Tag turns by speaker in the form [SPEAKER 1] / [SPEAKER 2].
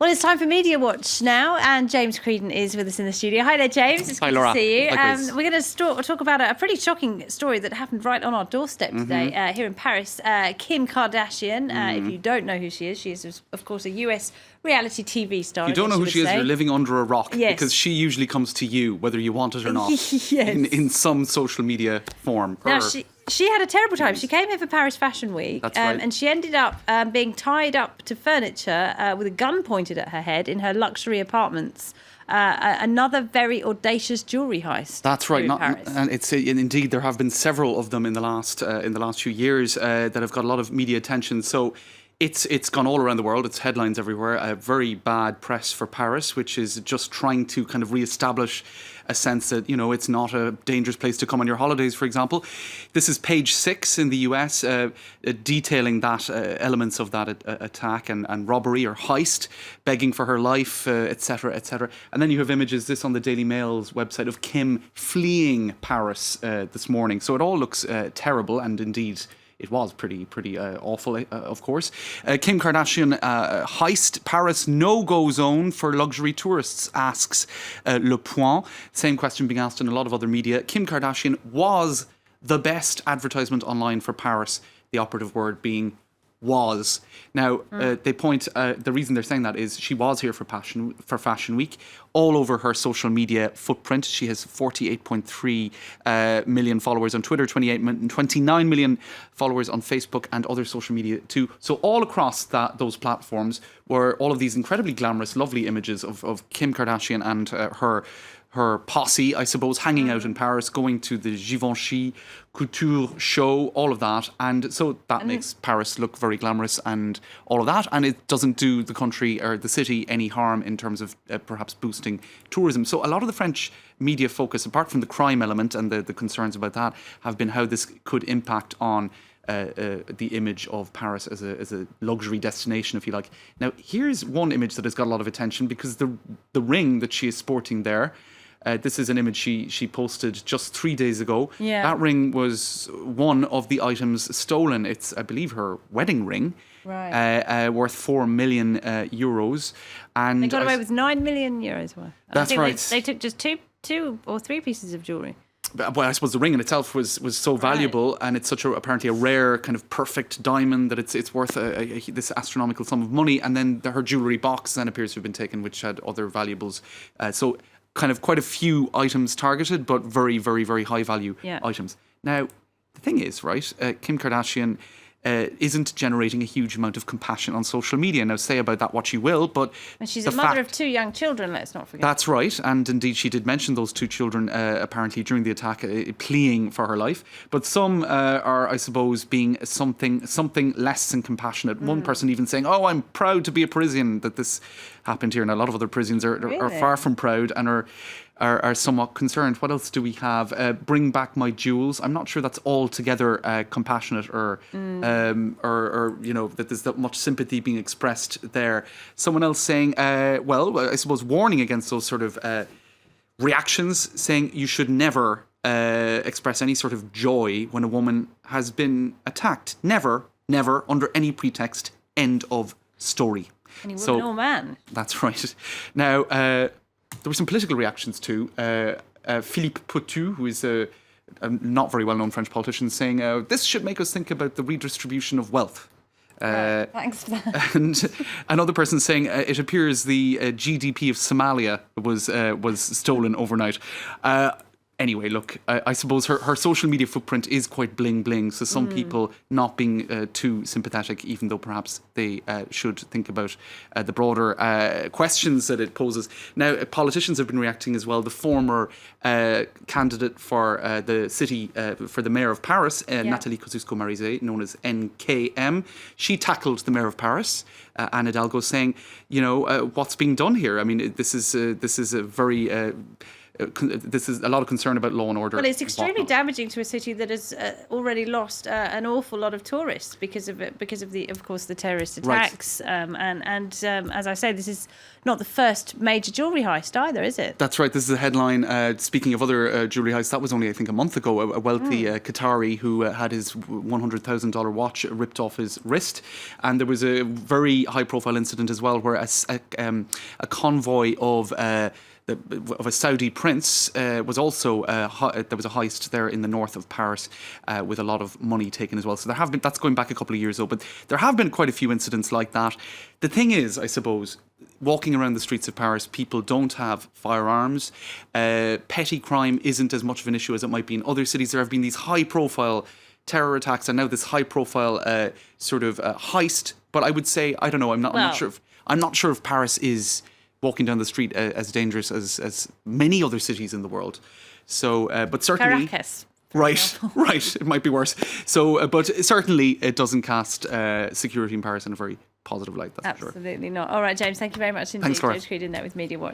[SPEAKER 1] Well, it's time for Media Watch now, and James Creedon is with us in the studio. Hi there, James. It's good
[SPEAKER 2] Laura.
[SPEAKER 1] to see you.
[SPEAKER 2] We're
[SPEAKER 1] going to talk about a pretty shocking story that happened right on our doorstep today here in Paris. Kim Kardashian, if you don't know who she is, of course, a US reality TV star.
[SPEAKER 2] If you don't know who she is, you're living under a rock, because she usually comes to you, whether you want it or not, in some social media form.
[SPEAKER 1] Now, she had a terrible time. She came here for Paris Fashion Week,
[SPEAKER 2] That's right.
[SPEAKER 1] and she ended up being tied up to furniture with a gun pointed at her head in her luxury apartments. Another very audacious jewellery heist.
[SPEAKER 2] That's right.
[SPEAKER 1] And
[SPEAKER 2] it's indeed there have been several of them in the last few years that have got a lot of media attention. So it's gone all around the world. It's headlines everywhere. Very bad press for Paris, which is just trying to kind of re-establish a sense that, you know, it's not a dangerous place to come on your holidays, for example. This is page 6 in the US, detailing that elements of that attack and robbery or heist, begging for her life, etc., etc. And then you have images, this on the Daily Mail's website, of Kim fleeing Paris this morning. So it all looks terrible, and indeed it was pretty awful, of course. Kim Kardashian heist, Paris no-go zone for luxury tourists, asks Le Point. Same question being asked in a lot of other media. Kim Kardashian was the best advertisement online for Paris, the operative word being was. Now, they point, the reason they're saying that is she was here for Fashion Week. All over her social media footprint, she has 48.3 million followers on Twitter, 29 million followers on Facebook and other social media too. So all across those platforms were all of these incredibly glamorous, lovely images of Kim Kardashian and her posse, I suppose, hanging out in Paris, going to the Givenchy couture show, all of that. And so that makes Paris look very glamorous and all of that. And it doesn't do the country or the city any harm in terms of perhaps boosting tourism. So a lot of the French media focus, apart from the crime element and the concerns about that, have been how this could impact on the image of Paris as a luxury destination, if you like. Now, here's one image that has got a lot of attention because the ring that she is sporting there, this is an image she posted just 3 days ago. Yeah. That ring was one of the items stolen. It's, I believe, her wedding ring, right. Worth 4 million euros. And
[SPEAKER 1] they got away with 9 million euros worth.
[SPEAKER 2] That's right.
[SPEAKER 1] They took just two or three pieces of jewellery.
[SPEAKER 2] Well, I suppose the ring in itself was so valuable, and it's such apparently a rare kind of perfect diamond that it's worth this astronomical sum of money. And then her jewellery box then appears to have been taken, which had other valuables. So kind of quite a few items targeted, but very, very, very high value items. Now, the thing is, right, Kim Kardashian isn't generating a huge amount of compassion on social media. Now, say about that what you will, but
[SPEAKER 1] and she's a mother of 2 young children, let's not forget.
[SPEAKER 2] That's right, and indeed she did mention those 2 children apparently during the attack, pleading for her life. But some are, I suppose, being something less than compassionate. One person even saying, "Oh, I'm proud to be a Parisian that this happened here," and a lot of other Parisians are far from proud and are somewhat concerned. What else do we have? Bring back my jewels. I'm not sure that's altogether compassionate or you know, that there's that much sympathy being expressed there. Someone else saying, well, I suppose warning against those sort of reactions, saying you should never express any sort of joy when a woman has been attacked. Never, under any pretext. End of story.
[SPEAKER 1] Any woman or man.
[SPEAKER 2] That's right. Now, there were some political reactions too. Philippe Poutou, who is a not very well-known French politician, saying this should make us think about the redistribution of wealth.
[SPEAKER 1] Thanks for that.
[SPEAKER 2] And another person saying it appears the GDP of Somalia was stolen overnight. Anyway, look, I suppose her social media footprint is quite bling-bling, so some people not being too sympathetic, even though perhaps they should think about the broader questions that it poses. Now, politicians have been reacting as well. The former candidate for the city, for the mayor of Paris, Nathalie Kosciusko-Morizet, known as NKM, she tackled the mayor of Paris, Anne Hidalgo, saying, you know, what's being done here? I mean, this is a very this is a lot of concern about law and order.
[SPEAKER 1] Well, it's extremely
[SPEAKER 2] whatnot.
[SPEAKER 1] damaging to a city that has already lost an awful lot of tourists because of it, because of course, the terrorist attacks. As I say, this is not the first major jewellery heist either, is it?
[SPEAKER 2] That's right. This is a headline. Speaking of other jewellery heists, that was only, I think, a month ago. A wealthy Qatari who had his $100,000 watch ripped off his wrist, and there was a very high-profile incident as well, where a convoy of a Saudi prince was also there was a heist there in the north of Paris with a lot of money taken as well. So that's going back a couple of years though, but there have been quite a few incidents like that. The thing is, I suppose, walking around the streets of Paris, people don't have firearms. Petty crime isn't as much of an issue as it might be in other cities. There have been these high-profile terror attacks, and now this high-profile sort of heist. But I would say, I don't know. I'm not sure if Paris is walking down the street as dangerous as many other cities in the world. So, but certainly,
[SPEAKER 1] Caracas.
[SPEAKER 2] Right. It might be worse. So, but certainly, it doesn't cast security in Paris in a very positive light. That's for sure.
[SPEAKER 1] Absolutely not. All right, James. Thank you very much indeed.
[SPEAKER 2] Thanks, Laura.
[SPEAKER 1] James Creed in there with Media Watch.